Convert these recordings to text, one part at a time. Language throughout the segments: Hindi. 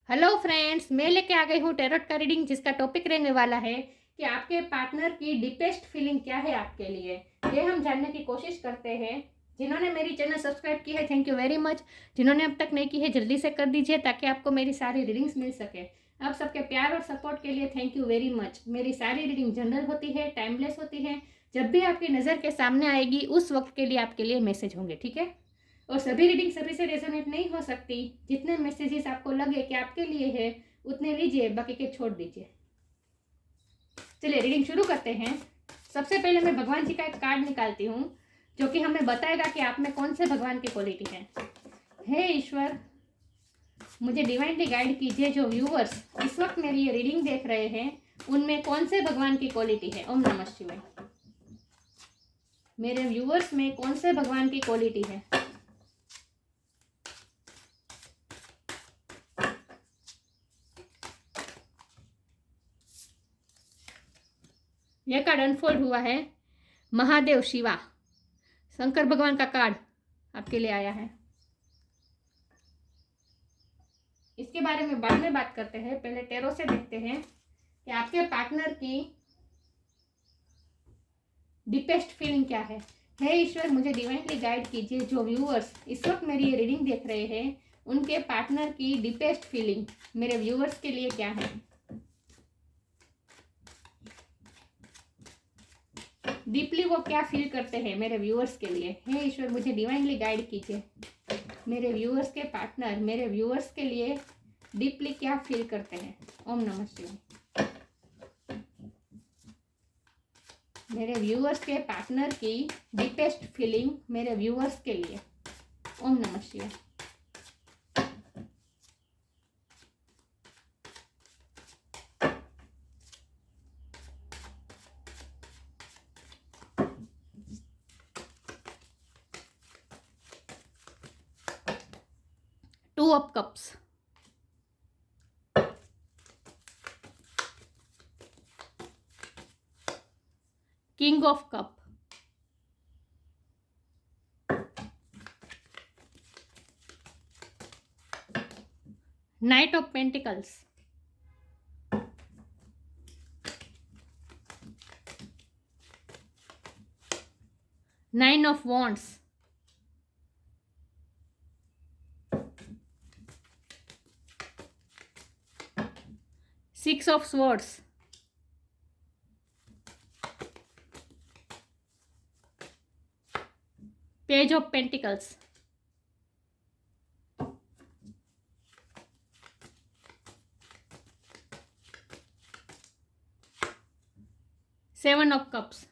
हेलो फ्रेंड्स, मैं लेके आ गई हूँ टैरोट का रीडिंग, जिसका टॉपिक रहने वाला है कि आपके पार्टनर की डीपेस्ट फीलिंग क्या है आपके लिए। ये हम जानने की कोशिश करते हैं। जिन्होंने मेरी चैनल सब्सक्राइब की है, थैंक यू वेरी मच। जिन्होंने अब तक नहीं की है, जल्दी से कर दीजिए ताकि आपको मेरी सारी रीडिंग्स मिल सके। आप सबके प्यार और सपोर्ट के लिए थैंक यू वेरी मच। मेरी सारी रीडिंग जनरल होती है, टाइमलेस होती है। जब भी आपकी नज़र के सामने आएगी उस वक्त के लिए आपके लिए मैसेज होंगे, ठीक है। और सभी रीडिंग सभी से रेजोनेट नहीं हो सकती। जितने मैसेजेस आपको लगे कि आपके लिए है उतने लीजिए, बाकी के छोड़ दीजिए। चलिए रीडिंग शुरू करते हैं। सबसे पहले मैं भगवान जी का एक कार्ड निकालती हूँ जो कि हमें बताएगा कि आप में कौन से भगवान की क्वालिटी है। हे ईश्वर, मुझे डिवाइनली गाइड कीजिए। जो व्यूअर्स इस वक्त मेरी ये रीडिंग देख रहे हैं उनमें कौन से भगवान की क्वालिटी है। ओम नमः शिवाय। मेरे व्यूअर्स में कौन से भगवान की क्वालिटी है। यह कार्ड अनफोल्ड हुआ है। महादेव शिवा, शंकर भगवान का कार्ड आपके लिए आया है। इसके बारे में बाद में बात करते हैं, पहले टैरो से देखते हैं कि आपके पार्टनर की डीपेस्ट फीलिंग क्या है। हे ईश्वर, मुझे डिवाइनली गाइड कीजिए। जो व्यूअर्स इस वक्त मेरी ये रीडिंग देख रहे हैं उनके पार्टनर की डीपेस्ट फीलिंग मेरे व्यूअर्स के लिए क्या है। डीपली वो क्या फील करते हैं मेरे व्यूअर्स के लिए। हे ईश्वर, मुझे डिवाइनली गाइड कीजिए। मेरे व्यूअर्स के पार्टनर मेरे व्यूअर्स के लिए डीपली क्या फील करते हैं। ओम नमः शिवाय। मेरे व्यूअर्स के पार्टनर की डीपेस्ट फीलिंग मेरे व्यूअर्स के लिए। ओम नमः शिवाय। Two of cups, king of cup, knight of pentacles, nine of wands, six of swords, page of pentacles, seven of cups,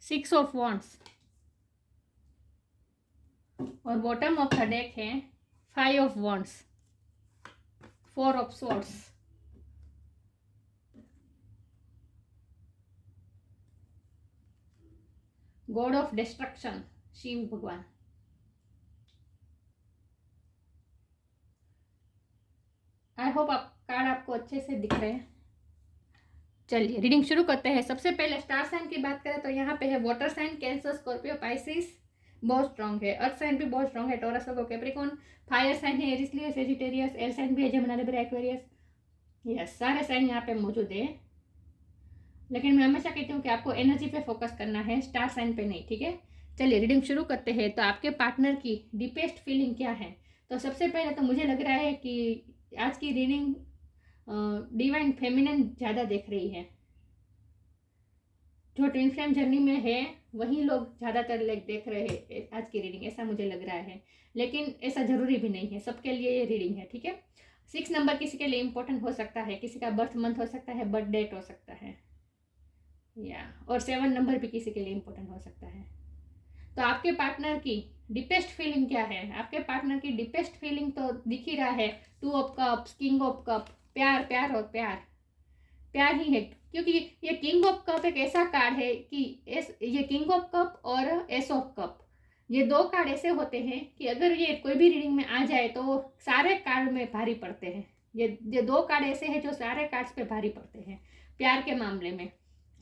six of wands और बॉटम ऑफ द डेक है five of wands, four of swords, god of destruction Shiva भगवान। आई होप आप कार्ड आपको अच्छे से दिख रहे हैं। चलिए रीडिंग शुरू करते हैं। सबसे पहले स्टार साइन की बात करें तो यहाँ पे है water sign, cancer, Scorpio, Pisces बहुत स्ट्रांग है। अर्थ साइन भी बहुत स्ट्रांग है, Taurus, Virgo, Capricorn. Fire sign है Aries, Leo, Sagittarius. Air sign भी है, जेमिनी, लिब्रा, एक्वेरियस। यस, सारे साइन यहाँ पे मौजूद है। लेकिन मैं हमेशा कहती हूँ कि आपको एनर्जी पे फोकस करना है, स्टार साइन पे नहीं, ठीक है। चलिए रीडिंग शुरू करते हैं। तो आपके पार्टनर की डीपेस्ट फीलिंग क्या है। तो सबसे पहले तो मुझे लग रहा है कि आज की रीडिंग डिवाइन फेमिनिन ज़्यादा देख रही है। जो ट्विन फ्लेम जर्नी में है वही लोग ज़्यादातर देख रहे हैं आज की रीडिंग, ऐसा मुझे लग रहा है। लेकिन ऐसा ज़रूरी भी नहीं है, सबके लिए ये रीडिंग है, ठीक है। 6 नंबर किसी के लिए इम्पोर्टेंट हो सकता है, किसी का बर्थ मंथ हो सकता है, बर्थ डेट हो सकता है, या और 7 नंबर भी किसी के लिए इम्पोर्टेंट हो सकता है। तो आपके पार्टनर की डीपेस्ट फीलिंग क्या है। आपके पार्टनर की डीपेस्ट फीलिंग तो दिख ही रहा है, to of cups, king of cup. प्यार, प्यार और प्यार, प्यार ही है। क्योंकि ये किंग ऑफ कप एक ऐसा कार्ड है कि ये किंग ऑफ कप और एस ऑफ कप, ये दो कार्ड ऐसे होते हैं कि अगर ये कोई भी रीडिंग में आ जाए तो वो सारे कार्ड में भारी पड़ते हैं। ये दो कार्ड ऐसे हैं जो सारे कार्ड्स पे भारी पड़ते हैं प्यार के मामले में।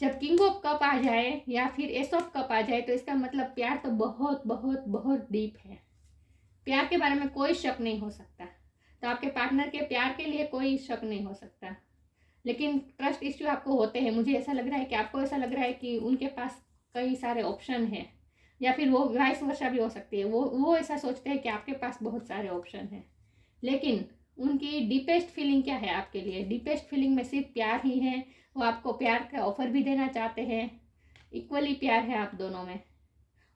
जब किंग ऑफ कप आ जाए या फिर एस ऑफ कप आ जाए तो इसका मतलब प्यार तो बहुत बहुत बहुत डीप है। प्यार के बारे में कोई शक नहीं हो सकता। तो आपके पार्टनर के प्यार के लिए कोई शक नहीं हो सकता। लेकिन ट्रस्ट इश्यू आपको होते हैं। मुझे ऐसा लग रहा है कि आपको ऐसा लग रहा है कि उनके पास कई सारे ऑप्शन हैं, या फिर वो वाइस वर्षा भी हो सकती है। वो ऐसा सोचते हैं कि आपके पास बहुत सारे ऑप्शन हैं। लेकिन उनकी डीपेस्ट फीलिंग क्या है आपके लिए? डीपेस्ट फीलिंग में सिर्फ प्यार ही है। वो आपको प्यार का ऑफर भी देना चाहते हैं। इक्वली प्यार है आप दोनों में।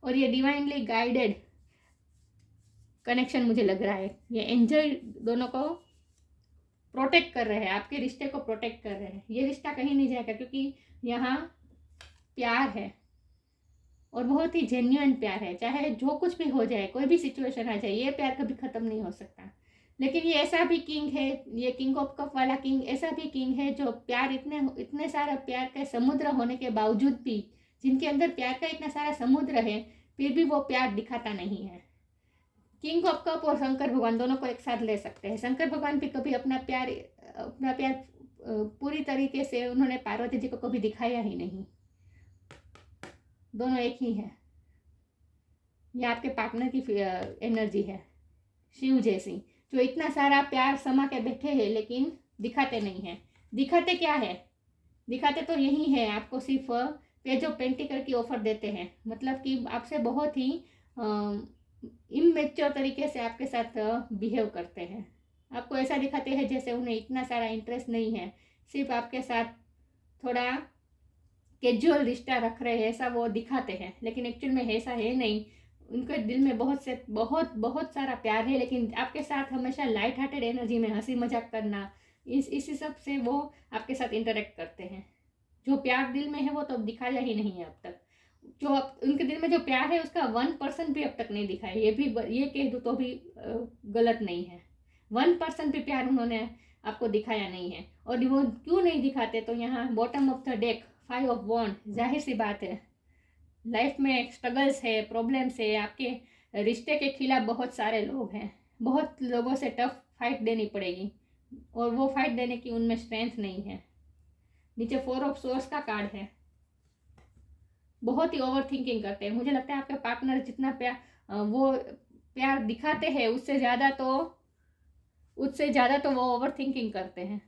और ये डिवाइनली गाइडेड कनेक्शन मुझे लग रहा है। ये एंजल दोनों को प्रोटेक्ट कर रहे हैं, आपके रिश्ते को प्रोटेक्ट कर रहे हैं। ये रिश्ता कहीं नहीं जाएगा, क्योंकि यहाँ प्यार है और बहुत ही जेन्युइन प्यार है। चाहे जो कुछ भी हो जाए, कोई भी सिचुएशन आ जाए, ये प्यार कभी ख़त्म नहीं हो सकता। लेकिन ये ऐसा भी किंग है, ये किंग ऑफ कप वाला किंग ऐसा भी किंग है जो प्यार इतने सारा प्यार का समुद्र होने के बावजूद भी, जिनके अंदर प्यार का इतना सारा समुद्र है, फिर भी वो प्यार दिखाता नहीं है। किंग ऑफ कप और शंकर भगवान दोनों को एक साथ ले सकते हैं। शंकर भगवान भी कभी अपना प्यार पूरी तरीके से उन्होंने पार्वती जी को कभी दिखाया ही नहीं। दोनों एक ही है। ये आपके पार्टनर की एनर्जी है, शिव जैसी, जो इतना सारा प्यार समा के बैठे हैं लेकिन दिखाते नहीं है। दिखाते क्या है? दिखाते तो यही है, आपको सिर्फ पेज ऑफ पेंटिकल की ऑफर देते हैं। मतलब कि आपसे बहुत ही इमेच्योर तरीके से आपके साथ बिहेव करते हैं। आपको ऐसा दिखाते हैं जैसे उन्हें इतना सारा इंटरेस्ट नहीं है, सिर्फ आपके साथ थोड़ा कैजुअल रिश्ता रख रहे हैं, ऐसा वो दिखाते हैं। लेकिन एक्चुअल में ऐसा है नहीं। उनके दिल में बहुत सारा प्यार है, लेकिन आपके साथ हमेशा लाइट हार्टेड एनर्जी में हंसी मजाक करना, इसी सब से वो आपके साथ इंटरेक्ट करते हैं। जो प्यार दिल में है वो तो दिखाया ही नहीं है अब तक। जो उनके दिल में जो प्यार है उसका 1% भी अब तक नहीं दिखा है। ये कह दूँ तो भी गलत नहीं है। 1% भी प्यार उन्होंने आपको दिखाया नहीं है। और वो क्यों नहीं दिखाते? तो यहाँ bottom of the deck 5 of wand, जाहिर सी बात है लाइफ में स्ट्रगल्स है, प्रॉब्लम्स है। आपके रिश्ते के खिलाफ बहुत सारे लोग हैं, बहुत लोगों से टफ फाइट देनी पड़ेगी, और वो फाइट देने की उनमें स्ट्रेंथ नहीं है। नीचे 4 ऑफ सोर्स का कार्ड है। बहुत ही ओवर थिंकिंग करते हैं। मुझे लगता है आपके पार्टनर जितना वो प्यार दिखाते हैं उससे ज़्यादा तो वो ओवर थिंकिंग करते हैं।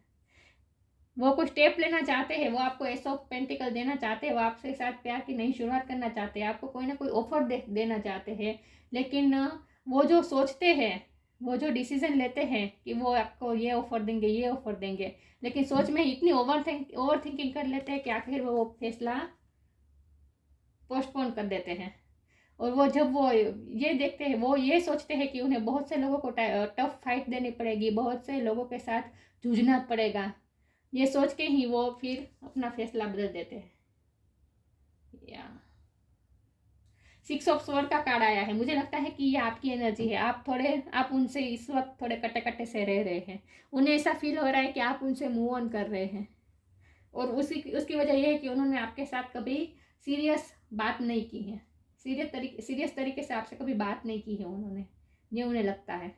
वो कोई स्टेप लेना चाहते हैं, वो आपको एस ऑफ पेंटिकल देना चाहते हैं, वो आपसे साथ प्यार की नई शुरुआत करना चाहते हैं, आपको कोई ना कोई ऑफर देना चाहते हैं। लेकिन वो जो सोचते हैं, वो जो डिसीजन लेते हैं कि वो आपको ये ऑफर देंगे, लेकिन सोच में इतनी ओवर थिंकिंग कर लेते हैं कि आखिर वो फैसला पोस्टपोन कर देते हैं। और वो जब वो ये देखते हैं, वो ये सोचते हैं कि उन्हें बहुत से लोगों को टफ फाइट देनी पड़ेगी, बहुत से लोगों के साथ जूझना पड़ेगा, ये सोच के ही वो फिर अपना फैसला बदल देते हैं। या 6 ऑफ स्वॉर्ड का कार्ड आया है। मुझे लगता है कि ये आपकी एनर्जी है। आप उनसे इस वक्त थोड़े कटे कटे से रह रहे हैं। उन्हें ऐसा फील हो रहा है कि आप उनसे मूव ऑन कर रहे हैं, और उसकी वजह यह है कि उन्होंने आपके साथ कभी सीरियस बात नहीं की है। सीरियस तरीके से आपसे कभी बात नहीं की है उन्होंने, ये उन्हें लगता है।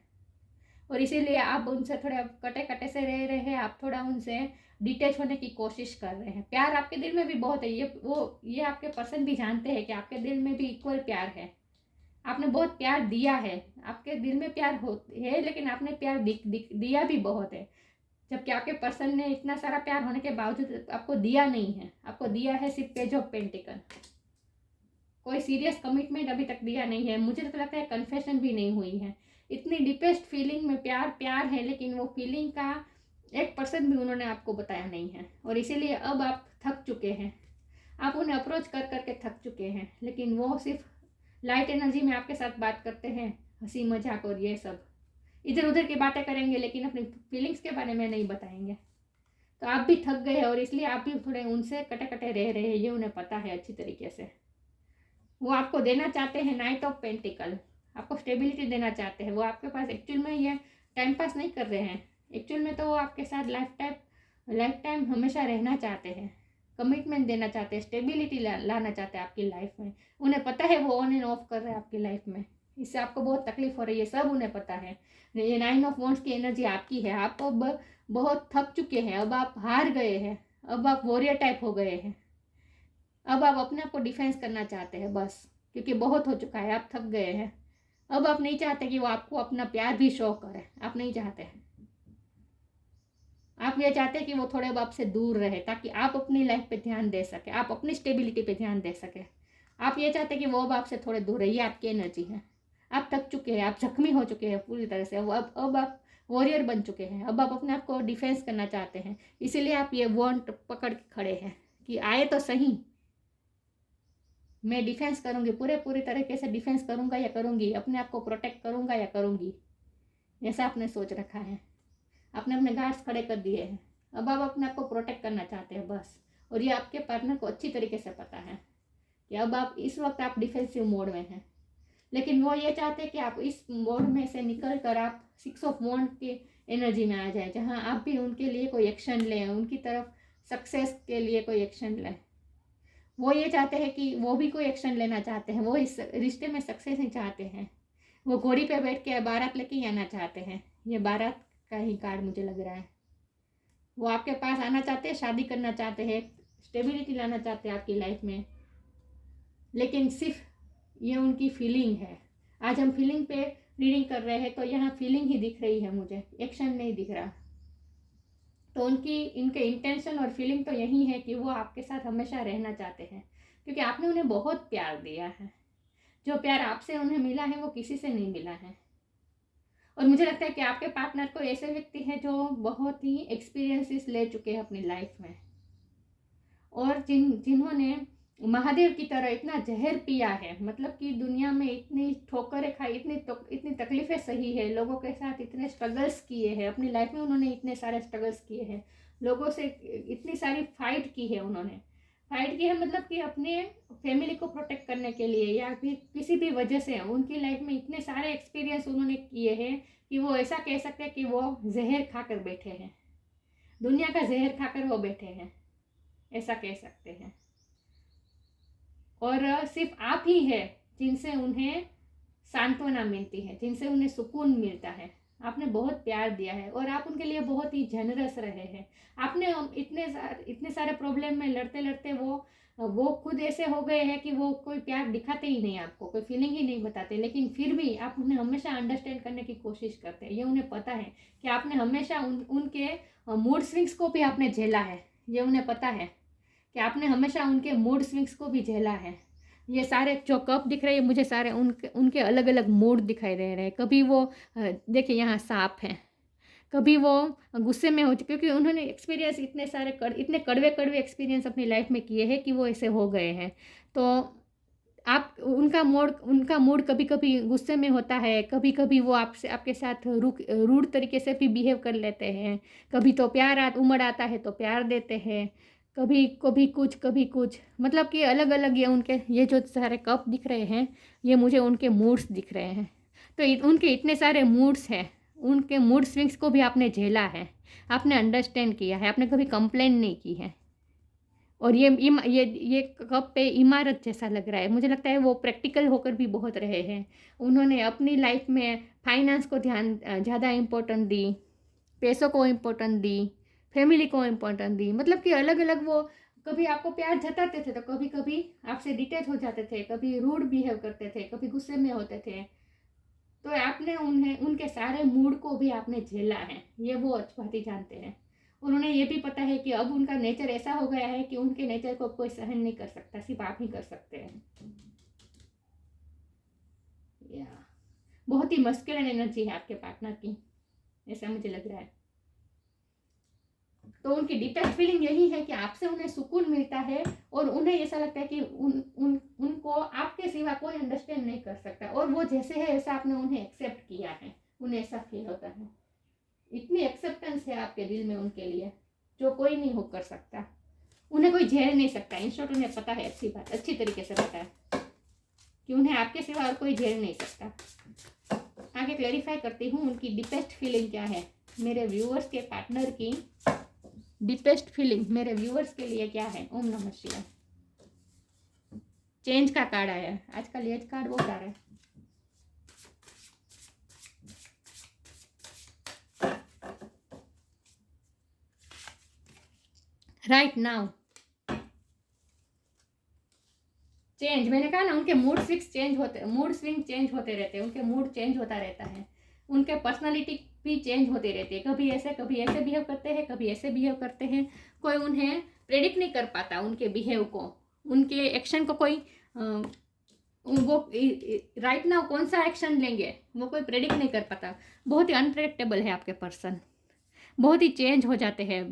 और इसीलिए आप उनसे थोड़े कटे कटे से रह रहे हैं। आप थोड़ा उनसे डिटैच होने की कोशिश कर रहे हैं। प्यार आपके दिल में भी बहुत है। ये आपके पर्सन भी जानते हैं कि आपके दिल में भी इक्वल प्यार है। आपने बहुत प्यार दिया है, आपके दिल में प्यार है, लेकिन आपने प्यार दिया भी बहुत है। जबकि आपके पर्सन ने इतना सारा प्यार होने के बावजूद आपको दिया नहीं है। आपको दिया है सिर्फ पेज ऑफ पेंटिकल। कोई सीरियस कमिटमेंट अभी तक दिया नहीं है। मुझे तो लगता है कन्फेशन भी नहीं हुई है। इतनी डीपेस्ट फीलिंग में प्यार है, लेकिन वो फीलिंग का 1% भी उन्होंने आपको बताया नहीं है। और इसीलिए अब आप थक चुके हैं। आप उन्हें अप्रोच कर करके थक चुके हैं, लेकिन वो सिर्फ लाइट एनर्जी में आपके साथ बात करते हैं, हंसी मजाक और ये सब इधर उधर की बातें करेंगे, लेकिन अपनी फीलिंग्स के बारे में नहीं बताएंगे। तो आप भी थक गए हैं, और इसलिए आप भी थोड़े उनसे कटे कटे रह रहे हैं, ये उन्हें पता है अच्छी तरीके से। वो आपको देना चाहते हैं नाइट ऑफ पेंटिकल, आपको स्टेबिलिटी देना चाहते हैं। वो आपके पास एक्चुअल में ये टाइम पास नहीं कर रहे हैं। एक्चुअल में तो वो आपके साथ लाइफ टाइम हमेशा रहना चाहते हैं, कमिटमेंट देना चाहते हैं, स्टेबिलिटी लाना चाहते हैं आपकी लाइफ में। उन्हें पता है वो ऑन एंड ऑफ कर रहे हैं आपकी लाइफ में, इससे आपको बहुत तकलीफ हो रही है, सब उन्हें पता है। ये 9 ऑफ वॉन्ड्स की एनर्जी आपकी है। आप अब बहुत थक चुके हैं, अब आप हार गए हैं, अब आप वॉरियर टाइप हो गए हैं। अब आप अपने आप को डिफेंस करना चाहते हैं बस, क्योंकि बहुत हो चुका है, आप थक गए हैं। अब आप नहीं चाहते कि वो आपको अपना प्यार भी शो करे, आप नहीं चाहते हैं। आप ये चाहते हैं कि वो थोड़े अब आपसे दूर रहे, ताकि आप अपनी लाइफ पे ध्यान दे सके, आप अपनी स्टेबिलिटी पे ध्यान दे सके। आप ये चाहते हैं कि वो अब आपसे थोड़े दूर रहे, ये आपकी एनर्जी है। आप थक चुके हैं, आप जख्मी हो चुके हैं पूरी तरह से। अब आप वॉरियर बन चुके हैं। अब आप अपने आप को डिफेंस करना चाहते हैं, इसीलिए आप ये वॉन्ट पकड़ के खड़े हैं कि आए तो सही, मैं डिफेंस करूंगी, पूरी तरीके से डिफेंस करूंगा या करूंगी, अपने आप को प्रोटेक्ट करूंगा या करूंगी। ऐसा आपने सोच रखा है, आपने अपने गार्ड्स खड़े कर दिए हैं। अब आप अपने आप को प्रोटेक्ट करना चाहते हैं बस। और ये आपके पार्टनर को अच्छी तरीके से पता है कि अब आप इस वक्त आप डिफेंसिव मोड में हैं, लेकिन वो ये चाहते हैं कि आप इस मोड में से निकल कर आप 6 ऑफ वॉन्ड की एनर्जी में आ जाए, जहाँ आप भी उनके लिए कोई एक्शन लें, उनकी तरफ सक्सेस के लिए कोई एक्शन लें। वो ये चाहते हैं कि वो भी कोई एक्शन लेना चाहते हैं, वो इस रिश्ते में सक्सेस नहीं चाहते हैं। वो घोड़ी पे बैठ के बारात लेके आना चाहते हैं। ये बारात का ही कार्ड मुझे लग रहा है। वो आपके पास आना चाहते हैं, शादी करना चाहते हैं, स्टेबिलिटी लाना चाहते हैं आपकी लाइफ में, लेकिन सिर्फ ये उनकी फीलिंग है। आज हम फीलिंग पे रीडिंग कर रहे हैं, तो यहाँ फीलिंग ही दिख रही है मुझे, एक्शन नहीं दिख रहा। तो इनके इंटेंशन और फीलिंग तो यही है कि वो आपके साथ हमेशा रहना चाहते हैं, क्योंकि आपने उन्हें बहुत प्यार दिया है। जो प्यार आपसे उन्हें मिला है वो किसी से नहीं मिला है। और मुझे लगता है कि आपके पार्टनर को ऐसे व्यक्ति हैं जो बहुत ही एक्सपीरियंसेस ले चुके हैं अपनी लाइफ में, और जिन्होंने महादेव की तरह इतना जहर पिया है, मतलब कि दुनिया में इतनी ठोकरें खाई, इतनी तकलीफें सही है, लोगों के साथ इतने स्ट्रगल्स किए हैं अपनी लाइफ में, उन्होंने इतने सारे स्ट्रगल्स किए हैं, लोगों से इतनी सारी फाइट की है उन्होंने। फाइट की है मतलब कि अपने फैमिली को प्रोटेक्ट करने के लिए, या फिर किसी भी वजह से उनकी लाइफ में इतने सारे एक्सपीरियंस उन्होंने किए हैं कि वो ऐसा कह सकते हैं कि वो जहर खाकर बैठे हैं, दुनिया का जहर खाकर वो बैठे हैं, ऐसा कह सकते हैं। और सिर्फ आप ही है जिनसे उन्हें सांत्वना मिलती है, जिनसे उन्हें सुकून मिलता है। आपने बहुत प्यार दिया है और आप उनके लिए बहुत ही जनरस रहे हैं। आपने इतने सारे प्रॉब्लम में लड़ते लड़ते वो खुद ऐसे हो गए हैं कि वो कोई प्यार दिखाते ही नहीं, आपको कोई फीलिंग ही नहीं बताते, लेकिन फिर भी आप उन्हें हमेशा अंडरस्टैंड करने की कोशिश करते हैं। ये उन्हें पता है कि आपने हमेशा उनके मूड स्विंग्स को भी आपने झेला है। ये उन्हें पता है कि आपने हमेशा उनके मूड स्विंग्स को भी झेला है। ये सारे जो कप दिख रहे हैं मुझे, सारे उनके अलग अलग मूड दिखाई दे रहे हैं। कभी वो देखिए यहाँ सांप है, कभी वो गुस्से में हो चुके, क्योंकि उन्होंने एक्सपीरियंस इतने कड़वे कड़वे एक्सपीरियंस अपनी लाइफ में किए हैं कि वो ऐसे हो गए हैं। तो आप उनका मूड कभी कभी गुस्से में होता है, कभी कभी वो आपके साथ रूड तरीके से भी बिहेव कर लेते हैं। कभी तो उमड़ आता है तो प्यार देते हैं, कभी कभी कुछ कभी कुछ, मतलब कि अलग अलग ये जो सारे कप दिख रहे हैं, ये मुझे उनके मूड्स दिख रहे हैं। तो उनके इतने सारे मूड्स हैं, उनके मूड स्विंग्स को भी आपने झेला है, आपने अंडरस्टैंड किया है, आपने कभी कंप्लेन नहीं की है। और ये कप पे इमारत जैसा लग रहा है, मुझे लगता है वो प्रैक्टिकल होकर भी बहुत रहे हैं। उन्होंने अपनी लाइफ में फाइनेंस को ज़्यादा इम्पोर्टेंट दी, पैसों को इम्पोर्टेंट दी, फैमिली को इम्पोर्टेंट दी, मतलब कि अलग अलग वो कभी आपको प्यार जताते थे तो कभी कभी आपसे डिटैच हो जाते थे, कभी रूड बिहेव करते थे, कभी गुस्से में होते थे। तो आपने उनके सारे मूड को भी आपने झेला है, ये वो अच्छी बात ही जानते हैं। उन्होंने ये भी पता है कि अब उनका नेचर ऐसा हो गया है कि उनके नेचर को कोई सहन नहीं कर सकता, सिर्फ आप ही कर सकते हैं। या बहुत ही मस्कुलिन एनर्जी है आपके पार्टनर की, ऐसा मुझे लग रहा है। तो उनकी डीपेस्ट फीलिंग यही है कि आपसे उन्हें सुकून मिलता है, और उन्हें ऐसा लगता है कि उनको आपके सिवा कोई अंडरस्टैंड नहीं कर सकता, और वो जैसे है ऐसा आपने उन्हें एक्सेप्ट किया है, उन्हें ऐसा फील होता है। इतनी एक्सेप्टेंस है आपके दिल में उनके लिए जो कोई नहीं हो कर सकता, उन्हें कोई झेल नहीं सकता। इन शॉर्ट उन्हें पता है, अच्छी तरीके से पता है कि उन्हें आपके सिवा और कोई झेल नहीं सकता। आगे क्लैरिफाई करती हूँ उनकी डीपेस्ट फीलिंग क्या है। मेरे व्यूअर्स के पार्टनर की डीपेस्ट फीलिंग मेरे व्यूअर्स के लिए क्या है। ओम नमः शिवाय। चेंज का कार्ड आया है, आजकल ये कार्ड वो कार्ड है। राइट नाउ चेंज, मैंने कहा ना उनके मूड स्विंग चेंज होते रहते हैं, उनके मूड चेंज होता रहता है, उनके पर्सनालिटी भी चेंज होती रहती है, कभी ऐसे बिहेव करते हैं, कभी ऐसे बिहेव करते हैं। कोई उन्हें प्रेडिक्ट नहीं कर पाता, उनके बिहेव को, उनके एक्शन को कोई वो राइट नाउ कौन सा एक्शन लेंगे वो कोई प्रेडिक्ट नहीं कर पाता। बहुत ही अनप्रेडिक्टेबल है आपके पर्सन, बहुत ही चेंज हो जाते हैं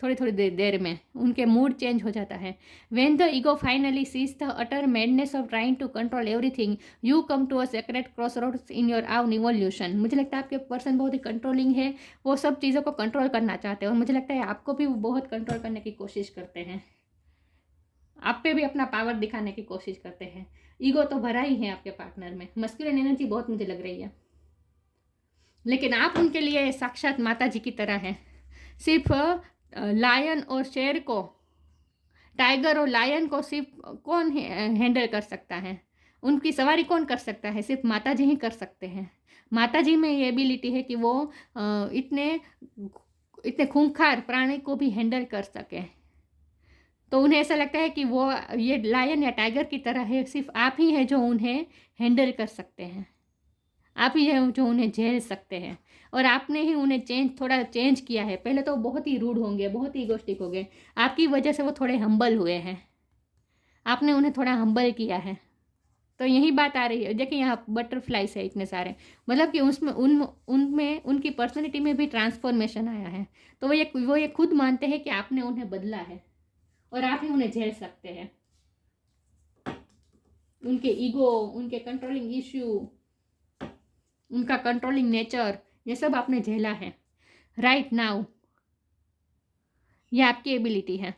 थोड़ी थोड़ी देर में, उनके मूड चेंज हो जाता है। When the ego finally ceases the utter madness of trying to control everything, you come to a sacred crossroads in your own evolution. मुझे लगता है आपके पर्सन बहुत ही कंट्रोलिंग है, वो सब चीज़ों को कंट्रोल करना चाहते हैं, और मुझे लगता है आपको भी वो बहुत कंट्रोल करने की कोशिश करते हैं, आप पे भी अपना पावर दिखाने की कोशिश करते हैं। ईगो तो भरा ही है आपके पार्टनर में, मस्कुलिन एनर्जी बहुत मुझे लग रही है, लेकिन आप उनके लिए साक्षात माता जी की तरह हैं। सिर्फ लायन और शेर को, टाइगर और लायन को सिर्फ कौन हैंडल कर सकता है, उनकी सवारी कौन कर सकता है, सिर्फ माता जी ही कर सकते हैं। माता जी में ये एबिलिटी है कि वो इतने इतने खूंखार प्राणी को भी हैंडल कर सके। तो उन्हें ऐसा लगता है कि वो ये लायन या टाइगर की तरह है, सिर्फ आप ही हैं जो उन्हें हैंडल कर सकते हैं, आप ही हैं जो उन्हें झेल सकते हैं। और आपने ही उन्हें थोड़ा चेंज किया है, पहले तो बहुत ही रूड होंगे, बहुत ही इगोस्टिक हो गए, आपकी वजह से वो थोड़े हम्बल हुए हैं, आपने उन्हें थोड़ा हम्बल किया है। तो यही बात आ रही है, देखिए यहाँ बटरफ्लाइज है इतने सारे, मतलब कि उसमें उनमें उनकी पर्सनैलिटी में भी ट्रांसफॉर्मेशन आया है। तो वो ये खुद मानते हैं कि आपने उन्हें बदला है और आप ही उन्हें झेल सकते हैं। उनके ईगो, उनके कंट्रोलिंग इश्यू, उनका कंट्रोलिंग नेचर, ये सब आपने झेला है राइट नाउ। ये आपकी एबिलिटी है,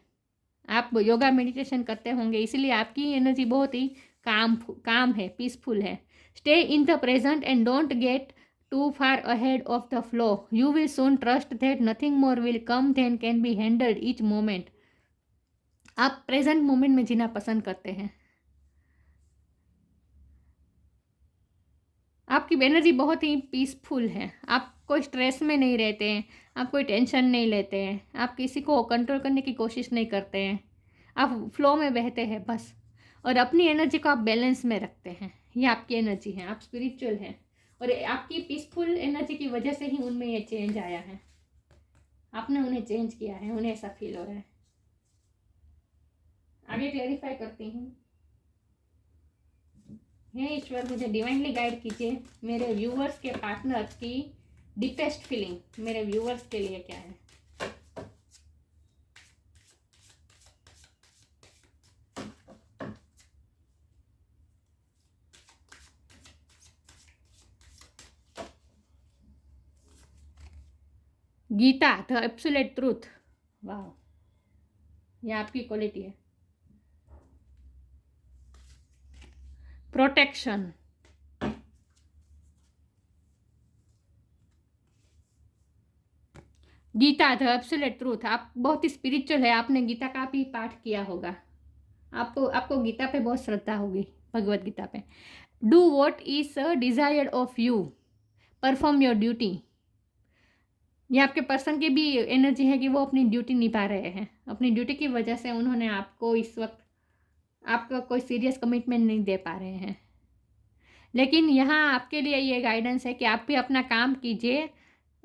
आप योगा मेडिटेशन करते होंगे, इसीलिए आपकी एनर्जी बहुत ही काम है, पीसफुल है। Stay in the present and don't get too far ahead of the flow, you will soon trust that nothing more will come than can be handled each moment. आप प्रेजेंट मोमेंट में जीना पसंद करते हैं, आपकी एनर्जी बहुत ही पीसफुल है, आप कोई स्ट्रेस में नहीं रहते हैं, आप कोई टेंशन नहीं लेते हैं, आप किसी को कंट्रोल करने की कोशिश नहीं करते हैं, आप फ्लो में बहते हैं बस, और अपनी एनर्जी को आप बैलेंस में रखते हैं। ये आपकी एनर्जी है, आप स्पिरिचुअल हैं, और आपकी पीसफुल एनर्जी की वजह से ही उनमें ये चेंज आया है, आपने उन्हें चेंज किया है, उन्हें ऐसा फील हो रहा है। आगे क्लैरिफाई करती हूँ। हे ईश्वर, मुझे डिवाइनली गाइड कीजिए, मेरे व्यूवर्स के पार्टनर की डीपेस्ट फीलिंग मेरे व्यूवर्स के लिए क्या है। गीता, द एब्सोल्यूट ट्रूथ, वाह, ये आपकी क्वालिटी है। Protection, Gita, the absolute truth, आप बहुत ही स्पिरिचुअल है, आपने गीता का भी पाठ किया होगा, आपको गीता पे बहुत श्रद्धा होगी, भगवत गीता पे। Do what is desired of you, perform your duty. ये आपके पर्सन की भी एनर्जी है कि वो अपनी ड्यूटी निभा रहे हैं, अपनी ड्यूटी की वजह से उन्होंने आपको इस वक्त आपका कोई सीरियस कमिटमेंट नहीं दे पा रहे हैं। लेकिन यहाँ आपके लिए ये गाइडेंस है कि आप भी अपना काम कीजिए।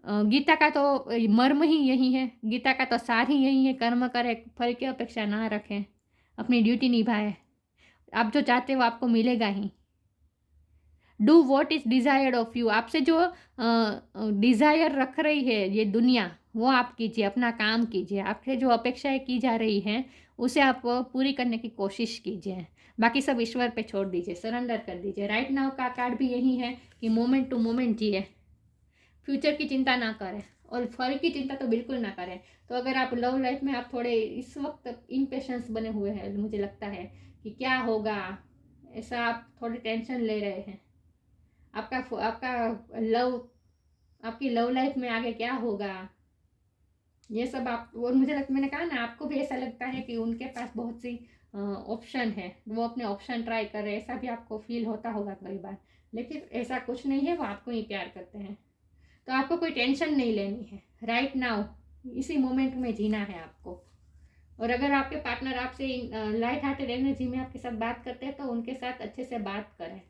गीता का तो मर्म ही यही है, गीता का तो सार ही यही है, कर्म करें, फल की अपेक्षा ना रखें, अपनी ड्यूटी निभाएं, आप जो चाहते हो आपको मिलेगा ही। Do what is desired of you, आपसे जो डिज़ायर रख रही है ये दुनिया, वो आप कीजिए, अपना काम कीजिए, आपसे जो अपेक्षाएं की जा रही हैं उसे आप पूरी करने की कोशिश कीजिए, बाकी सब ईश्वर पे छोड़ दीजिए, सरेंडर कर दीजिए। राइट नाउ का कार्ड भी यही है कि मोमेंट टू मोमेंट जिए, फ्यूचर की चिंता ना करें और फल की चिंता तो बिल्कुल ना करें। तो अगर आप लव लाइफ में आप थोड़े इस वक्त इम्पेशेंस बने हुए हैं, मुझे लगता है कि क्या होगा, ऐसा आप थोड़ी टेंशन ले रहे हैं, आपकी लव लाइफ में आगे क्या होगा, ये सब आप, और मैंने कहा ना, आपको भी ऐसा लगता है कि उनके पास बहुत सी ऑप्शन है, वो अपने ऑप्शन ट्राई कर रहे हैं, ऐसा भी आपको फील होता होगा कई बार, लेकिन ऐसा कुछ नहीं है, वो आपको ही प्यार करते हैं। तो आपको कोई टेंशन नहीं लेनी है, राइट नाउ इसी मोमेंट में जीना है आपको, और अगर आपके पार्टनर आपसे लाइट हार्टेड एनर्जी में आपके साथ बात करते हैं तो उनके साथ अच्छे से बात करें।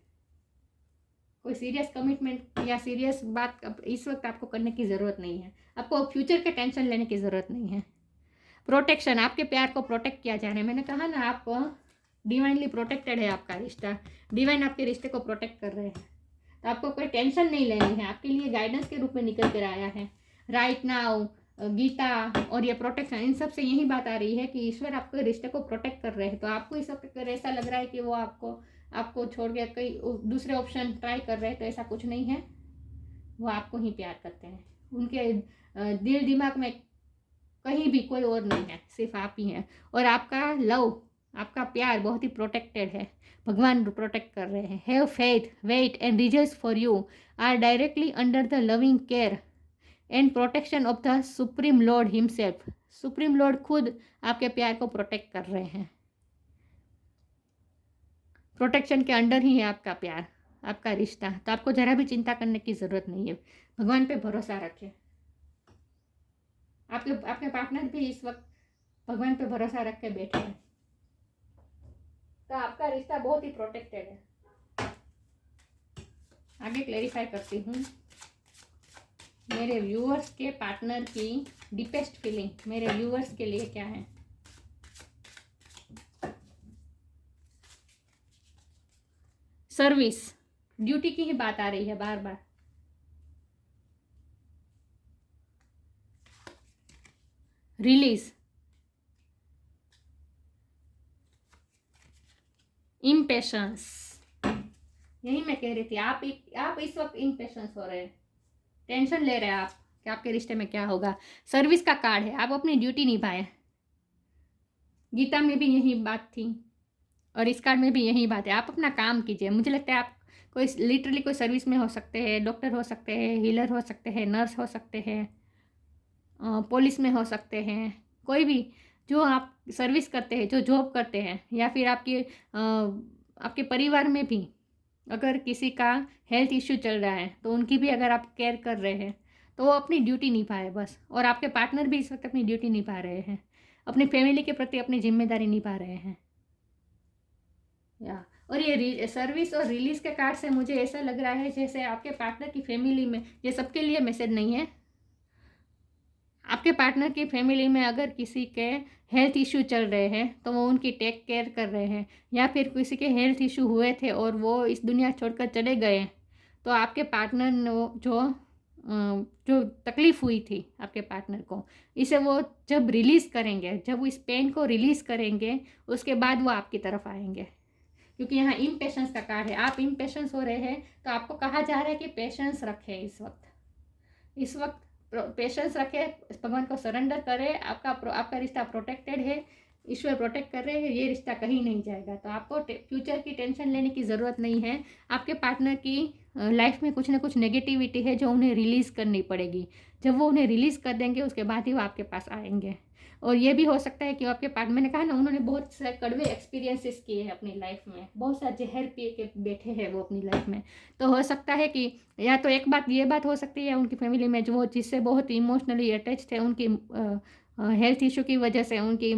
कोई सीरियस कमिटमेंट या सीरियस बात इस वक्त आपको करने की ज़रूरत नहीं है। आपको फ्यूचर के टेंशन लेने की ज़रूरत नहीं है। प्रोटेक्शन, आपके प्यार को प्रोटेक्ट किया जा रहा है। मैंने कहा ना, आप डिवाइनली प्रोटेक्टेड है आपका रिश्ता। डिवाइन आपके रिश्ते को प्रोटेक्ट कर रहे हैं, तो आपको कोई टेंशन नहीं लेनी है। आपके लिए गाइडेंस के रूप में निकल कर आया है राइट नाउ। गीता और ये प्रोटेक्शन, इन सब से यही बात आ रही है कि ईश्वर आपके रिश्ते को प्रोटेक्ट कर रहे हैं। तो आपको इस वक्त अगर ऐसा लग रहा है कि वो आपको छोड़ के कई दूसरे ऑप्शन ट्राई कर रहे हैं, तो ऐसा कुछ नहीं है। वो आपको ही प्यार करते हैं। उनके दिल दिमाग में कहीं भी कोई और नहीं है, सिर्फ आप ही हैं। और आपका लव, आपका प्यार बहुत ही प्रोटेक्टेड है। भगवान प्रोटेक्ट कर रहे हैं। Have faith, wait and results for you are directly under the loving care and protection of the supreme lord himself. Supreme lord खुद आपके प्यार को प्रोटेक्ट कर रहे हैं। प्रोटेक्शन के अंडर ही है आपका प्यार, आपका रिश्ता। तो आपको ज़रा भी चिंता करने की ज़रूरत नहीं है। भगवान पे भरोसा रखें। आपके पार्टनर भी इस वक्त भगवान पे भरोसा रख के बैठे हैं, तो आपका रिश्ता बहुत ही प्रोटेक्टेड है। आगे क्लेरिफाई करती हूँ। मेरे व्यूअर्स के पार्टनर की डीपेस्ट फीलिंग मेरे व्यूअर्स के लिए क्या है। सर्विस, ड्यूटी की ही बात आ रही है बार बार। रिलीज, इम्पेशंस, यही मैं कह रही थी। आप इस वक्त इम्पेशंस हो रहे हैं, टेंशन ले रहे हैं आप कि आपके रिश्ते में क्या होगा। सर्विस का कार्ड है, आप अपनी ड्यूटी निभाए। गीता में भी यही बात थी और इस कार्ड में भी यही बात है। आप अपना काम कीजिए। मुझे लगता है आप कोई लिटरली कोई सर्विस में हो सकते हैं, डॉक्टर हो सकते हैं, हीलर हो सकते हैं, नर्स हो सकते हैं, पुलिस में हो सकते हैं, कोई भी जो आप सर्विस करते हैं, जो जॉब करते हैं, या फिर आपके परिवार में भी अगर किसी का हेल्थ इश्यू चल रहा है तो उनकी भी अगर आप केयर कर रहे हैं तो वो अपनी ड्यूटी निभाए बस। और आपके पार्टनर भी इस वक्त अपनी ड्यूटी निभा रहे हैं, अपनी फैमिली के प्रति अपनी जिम्मेदारी निभा रहे हैं। या और ये सर्विस और रिलीज के कार्ड से मुझे ऐसा लग रहा है जैसे आपके पार्टनर की फैमिली में, ये सबके लिए मैसेज नहीं है, आपके पार्टनर की फैमिली में अगर किसी के हेल्थ इशू चल रहे हैं तो वो उनकी टेक केयर कर रहे हैं, या फिर किसी के हेल्थ इशू हुए थे और वो इस दुनिया छोड़कर चले गए, तो आपके पार्टनर ने जो तकलीफ़ हुई थी आपके पार्टनर को, इसे वो जब रिलीज़ करेंगे, जब वो इस पेन को रिलीज़ करेंगे, उसके बाद वो आपकी तरफ आएंगे। क्योंकि यहाँ इम्पेशेंस का कार्ड है। आप इम्पेशेंस हो रहे हैं, तो आपको कहा जा रहा है कि पेशेंस रखें। इस वक्त पेशेंस रखें, भगवान को सरेंडर करें। आपका रिश्ता प्रोटेक्टेड है, ईश्वर प्रोटेक्ट कर रहे हैं, ये रिश्ता कहीं नहीं जाएगा। तो आपको फ्यूचर की टेंशन लेने की ज़रूरत नहीं है। आपके पार्टनर की लाइफ में कुछ ना कुछ नेगेटिविटी है जो उन्हें रिलीज़ करनी पड़ेगी। जब वो उन्हें रिलीज़ कर देंगे उसके बाद ही वो आपके पास आएंगे। और ये भी हो सकता है कि आपके पार्टनर, मैंने कहा ना, उन्होंने बहुत से कड़वे एक्सपीरियंसेस किए हैं अपनी लाइफ में, बहुत सा जहर पी के बैठे हैं वो अपनी लाइफ में। तो हो सकता है कि या तो एक बात ये बात हो सकती है, उनकी फैमिली में जो जिससे बहुत इमोशनली अटैच थे, उनकी हेल्थ इशू की वजह से उनकी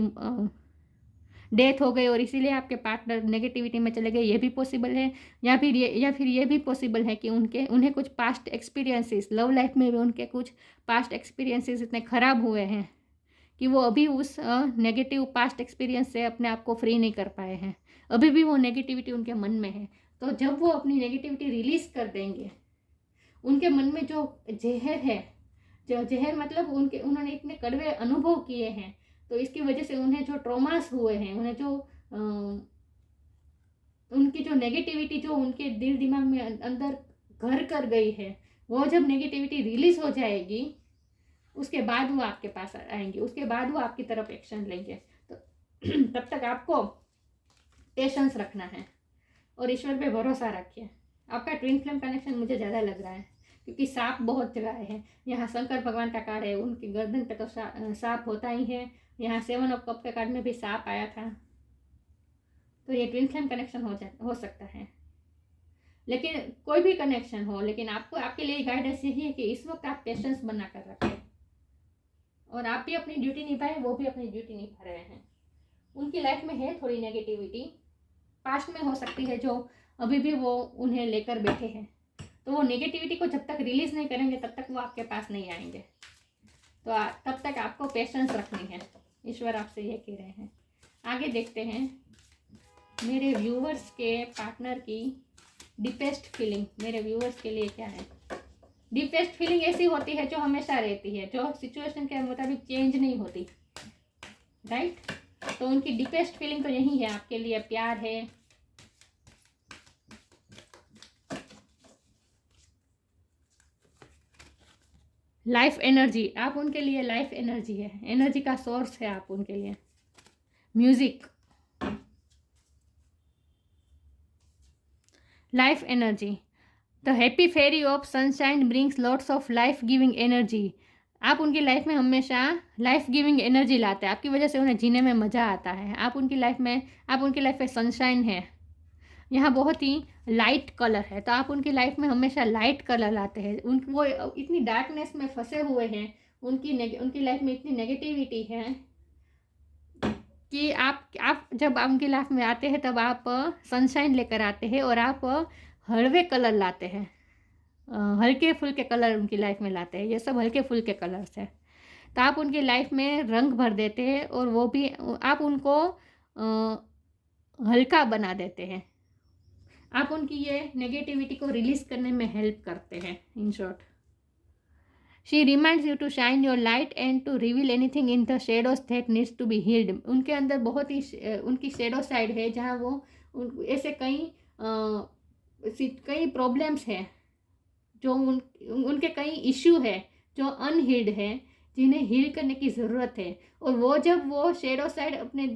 डेथ हो गई और इसीलिए आपके पार्टनर नेगेटिविटी में चले गए, ये भी पॉसिबल है। या फिर ये भी पॉसिबल है कि उन्हें कुछ पास्ट एक्सपीरियंसेस, लव लाइफ में भी उनके कुछ पास्ट एक्सपीरियंसेस इतने ख़राब हुए हैं कि वो अभी उस नेगेटिव पास्ट एक्सपीरियंस से अपने आप को फ्री नहीं कर पाए हैं। अभी भी वो नेगेटिविटी उनके मन में है। तो जब वो अपनी नेगेटिविटी रिलीज़ कर देंगे, उनके मन में जो जहर है, जो जहर मतलब उन्होंने इतने कड़वे अनुभव किए हैं, तो इसकी वजह से उन्हें जो ट्रॉमास हुए हैं, उन्हें जो उनकी जो नेगेटिविटी जो उनके दिल दिमाग में अंदर घर कर गई है, वो जब नेगेटिविटी रिलीज़ हो जाएगी उसके बाद वो आपके पास आएंगे, उसके बाद वो आपकी तरफ एक्शन लेंगे। तो तब तक आपको पेशेंस रखना है और ईश्वर पे भरोसा रखिए। आपका ट्विन फ्लेम कनेक्शन मुझे ज़्यादा लग रहा है क्योंकि सांप बहुत जगह है। यहाँ शंकर भगवान का कार्ड है, उनकी गर्दन पे तो सांप होता ही है। यहाँ 7 ऑफ कप के कार्ड में भी सांप आया था। तो ये ट्विन फ्लेम कनेक्शन हो सकता है। लेकिन कोई भी कनेक्शन हो, लेकिन आपको आपके लिए गाइडेंस यही है कि इस वक्त आप पेशेंस बना कर रखें और आप भी अपनी ड्यूटी निभाए, वो भी अपनी ड्यूटी निभा रहे हैं। उनकी लाइफ में है थोड़ी नेगेटिविटी, पास्ट में हो सकती है, जो अभी भी वो उन्हें लेकर बैठे हैं। तो वो नेगेटिविटी को जब तक रिलीज़ नहीं करेंगे तब तक वो आपके पास नहीं आएंगे। तो तब तक आपको पेशेंस रखनी है। ईश्वर आपसे ये कह रहे हैं। आगे देखते हैं मेरे व्यूवर्स के पार्टनर की डीपेस्ट फीलिंग मेरे व्यूवर्स के लिए क्या है। डीपेस्ट फीलिंग ऐसी होती है जो हमेशा रहती है, जो सिचुएशन के मुताबिक चेंज नहीं होती, राइट। तो उनकी डीपेस्ट फीलिंग तो यही है, आपके लिए प्यार है, लाइफ एनर्जी। आप उनके लिए लाइफ एनर्जी है, एनर्जी का सोर्स है आप उनके लिए। Music, life energy. The happy fairy of sunshine brings lots of life giving energy. आप उनकी लाइफ में हमेशा लाइफ गिविंग एनर्जी लाते हैं, आपकी वजह से उन्हें जीने में मज़ा आता है। आप उनकी लाइफ में सनशाइन है, यहाँ बहुत ही लाइट कलर है, तो आप उनकी लाइफ में हमेशा लाइट कलर लाते हैं। वो इतनी डार्कनेस में फंसे हुए हैं, उनकी लाइफ में इतनी नेगेटिविटी है कि आप जब उनकी लाइफ में आते हैं तब आप सनशाइन लेकर आते हैं और आप हलवे कलर लाते हैं, हल्के फुल्के कलर उनकी लाइफ में लाते हैं। ये सब हल्के फुल्के कलर्स हैं, तो आप उनकी लाइफ में रंग भर देते हैं और वो भी आप उनको हल्का बना देते हैं। आप उनकी ये नेगेटिविटी को रिलीज करने में हेल्प करते हैं। In short, she reminds you to shine your light and to reveal anything in the shadows that needs to be healed. उनके अंदर बहुत ही उनकी शेडो साइड है, जहाँ वो ऐसे कई प्रॉब्लम्स हैं, जो उनके कई इश्यू है जो अनहील्ड है, जिन्हें हील करने की ज़रूरत है। और वो जब वो शेडो साइड अपने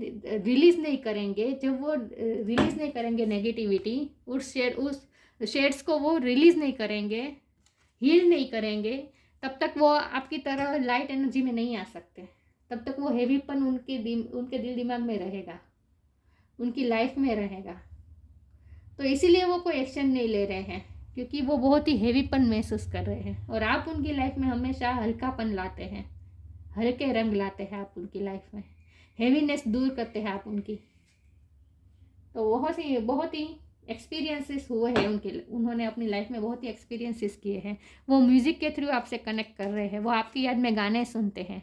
रिलीज़ नहीं करेंगे, जब वो रिलीज़ नहीं करेंगे नेगेटिविटी, उस शेड्स को वो रिलीज़ नहीं करेंगे, हील नहीं करेंगे, तब तक वो आपकी तरह लाइट एनर्जी में नहीं आ सकते। तब तक वो हेवीपन उनके दिल दिमाग में रहेगा, उनकी लाइफ में रहेगा। तो इसीलिए वो कोई एक्शन नहीं ले रहे हैं, क्योंकि वो बहुत ही हेवीपन महसूस कर रहे हैं। और आप उनकी लाइफ में हमेशा हल्कापन लाते हैं, हल्के रंग लाते हैं आप उनकी लाइफ में, हेवीनेस दूर करते हैं आप उनकी। तो बहुत ही एक्सपीरियंसेस हुए हैं उन्होंने अपनी लाइफ में बहुत ही एक्सपीरियंसेस किए हैं। वो म्यूज़िक के थ्रू आपसे कनेक्ट कर रहे हैं, वो आपकी याद में गाने सुनते हैं।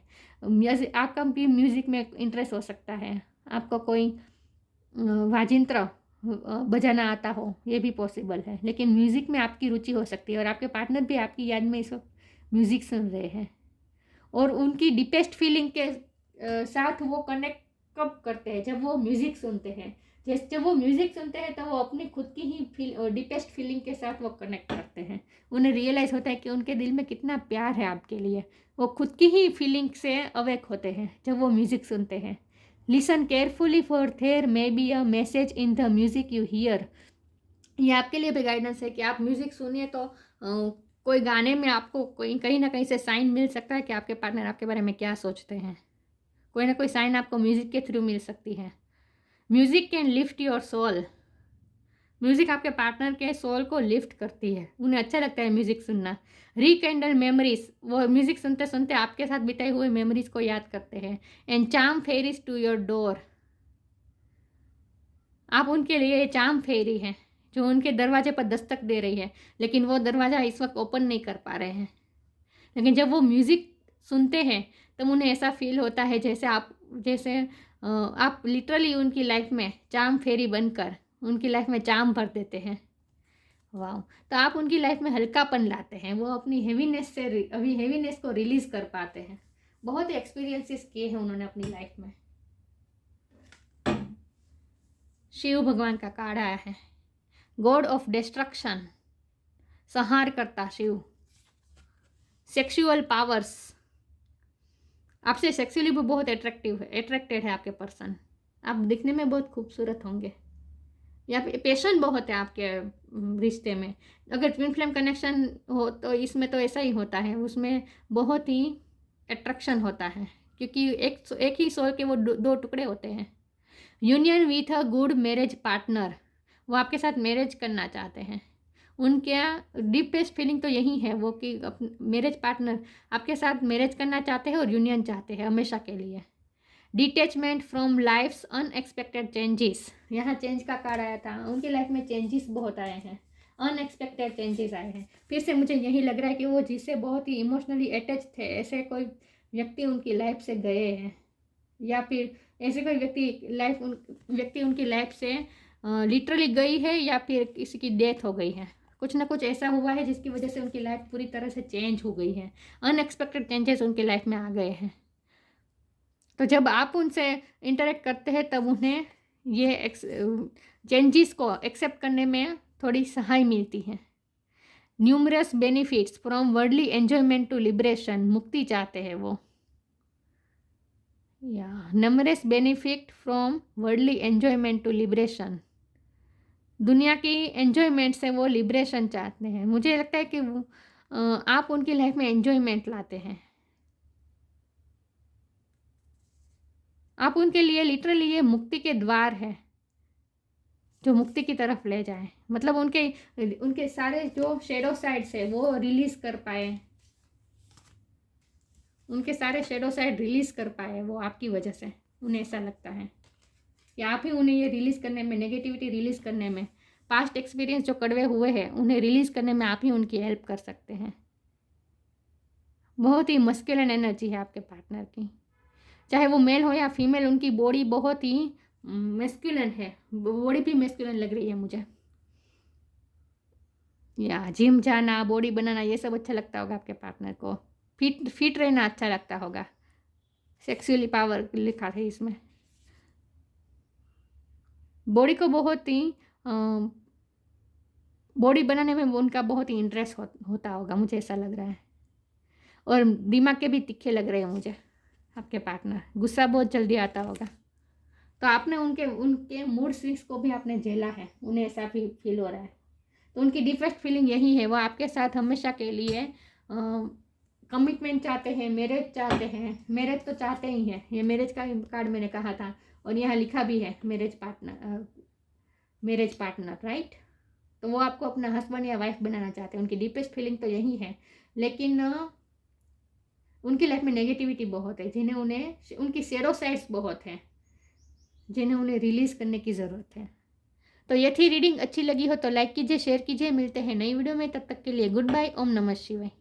आपका भी म्यूज़िक में इंटरेस्ट हो सकता है, आपको कोई वाजिंत्र बजाना आता हो, ये भी पॉसिबल है। लेकिन म्यूज़िक में आपकी रुचि हो सकती है और आपके पार्टनर भी आपकी याद में इस वक्त म्यूज़िक सुन रहे हैं। और उनकी डीपेस्ट फीलिंग के साथ वो कनेक्ट कब करते हैं? जब वो म्यूज़िक सुनते हैं। जब वो म्यूज़िक सुनते हैं तो वो अपनी खुद की ही डीपेस्ट फीलिंग के साथ वो कनेक्ट करते हैं। उन्हें रियलाइज़ होता है कि उनके दिल में कितना प्यार है आपके लिए। वो खुद की ही फीलिंग से अवेक होते हैं जब वो म्यूज़िक सुनते हैं। Listen carefully for there may be a message in the music you hear. ये आपके लिए भी गाइडेंस है कि आप म्यूज़िक सुनिए तो कोई गाने में आपको कहीं ना कहीं से साइन मिल सकता है कि आपके पार्टनर आपके बारे में क्या सोचते हैं। कोई ना कोई साइन आपको म्यूज़िक के थ्रू मिल सकती है। Music can lift your soul. Music आपके पार्टनर के सोल को लिफ्ट करती है, उन्हें अच्छा लगता है म्यूज़िक सुनना। रिकाइंडल मेमोरीज, वो म्यूज़िक सुनते सुनते आपके साथ बिताई हुए मेमोरीज को याद करते हैं। And charm fairies to your door. आप उनके लिए चार्म फेरी हैं जो उनके दरवाजे पर दस्तक दे रही है, लेकिन वो दरवाज़ा इस वक्त ओपन नहीं कर पा रहे हैं। लेकिन जब वो म्यूज़िक सुनते हैं तब उन्हें ऐसा फील होता है जैसे आप लिटरली उनकी लाइफ में चार्म फेरी बनकर उनकी लाइफ में चार्म भर देते हैं। वाह! तो आप उनकी लाइफ में हल्कापन लाते हैं, वो अपनी हेवीनेस को रिलीज़ कर पाते हैं। बहुत एक्सपीरियंसेस किए हैं उन्होंने अपनी लाइफ में। शिव भगवान का कार्ड आया है, गॉड ऑफ डिस्ट्रक्शन, संहार करता शिव। सेक्सुअल पावर्स, आपसे सेक्सुअली भी बहुत अट्रैक्टेड है आपके पर्सन। आप दिखने में बहुत खूबसूरत होंगे, या पैशन बहुत है आपके रिश्ते में। अगर ट्विन फ्लेम कनेक्शन हो तो इसमें तो ऐसा ही होता है, उसमें बहुत ही अट्रैक्शन होता है, क्योंकि एक ही सोल के वो दो टुकड़े होते हैं। Union with a good marriage partner, वो आपके साथ मैरिज करना चाहते हैं। उनके डीपेस्ट फीलिंग तो यही है वो कि मैरिज पार्टनर आपके साथ मैरिज करना चाहते हैं और यूनियन चाहते हैं हमेशा के लिए। Detachment from life's unexpected changes, यहाँ चेंज का कार्ड आया था, उनकी लाइफ में चेंजेस बहुत आए हैं, अनएक्सपेक्टेड चेंजेस आए हैं। फिर से मुझे यही लग रहा है कि वो जिससे बहुत ही इमोशनली अटैच थे ऐसे कोई व्यक्ति उनकी लाइफ से गए हैं, या फिर ऐसे कोई व्यक्ति उनकी लाइफ से लिटरली गई है, या फिर किसी की डेथ हो गई है। कुछ ना कुछ ऐसा हुआ है जिसकी वजह से उनकी लाइफ पूरी तरह से चेंज हो गई है, अनएक्सपेक्टेड चेंजेस उनकी लाइफ में आ गए हैं। तो जब आप उनसे इंटरेक्ट करते हैं तब उन्हें ये चेंजेस को एक्सेप्ट करने में थोड़ी सहाय मिलती है। Numerous benefits from worldly enjoyment to liberation, मुक्ति चाहते हैं वो, या numerous benefit from worldly enjoyment to liberation, दुनिया की एन्जॉयमेंट से वो लिबरेशन चाहते हैं। मुझे लगता है कि आप उनकी लाइफ में एन्जॉयमेंट लाते हैं, आप उनके लिए लिटरली ये मुक्ति के द्वार है जो मुक्ति की तरफ ले जाए। मतलब उनके सारे जो शेडो साइड्स है वो रिलीज कर पाए, उनके सारे शेडो साइड रिलीज कर पाए वो आपकी वजह से। उन्हें ऐसा लगता है कि आप ही उन्हें ये रिलीज करने में, नेगेटिविटी रिलीज करने में, पास्ट एक्सपीरियंस जो कड़वे हुए हैं उन्हें रिलीज करने में आप ही उनकी हेल्प कर सकते हैं। बहुत ही मस्कुलिन एनर्जी है आपके पार्टनर की, चाहे वो मेल हो या फीमेल, उनकी बॉडी बहुत ही मेस्कुलिन है, बॉडी भी मेस्कुलिन लग रही है मुझे। या जिम जाना, बॉडी बनाना, ये सब अच्छा लगता होगा आपके पार्टनर को। फिट रहना अच्छा लगता होगा। सेक्सुअली पावर लिखा है इसमें। बॉडी को बहुत ही बॉडी बनाने में उनका बहुत ही इंटरेस्ट होता होगा, मुझे ऐसा लग रहा है। और दिमाग के भी तीखे लग रहे हैं मुझे आपके पार्टनर, गुस्सा बहुत जल्दी आता होगा। तो आपने उनके मूड स्विंग्स को भी आपने झेला है, उन्हें ऐसा भी फील हो रहा है। तो उनकी डीपेस्ट फीलिंग यही है, वो आपके साथ हमेशा के लिए कमिटमेंट चाहते हैं, मैरिज चाहते हैं। मैरिज तो चाहते ही हैं, ये मैरिज का कार्ड मैंने कहा था और यहाँ लिखा भी है मैरिज पार्टनर, राइट। तो वो आपको अपना हस्बैंड या वाइफ बनाना चाहते हैं, उनकी डीपेस्ट फीलिंग तो यही है। लेकिन उनकी लाइफ में नेगेटिविटी बहुत है, उनकी शेडो साइड्स बहुत हैं जिन्हें उन्हें रिलीज़ करने की ज़रूरत है। तो ये थी रीडिंग। अच्छी लगी हो तो लाइक कीजिए, शेयर कीजिए। मिलते हैं नई वीडियो में, तब तक के लिए गुड बाय। ओम नमः शिवाय।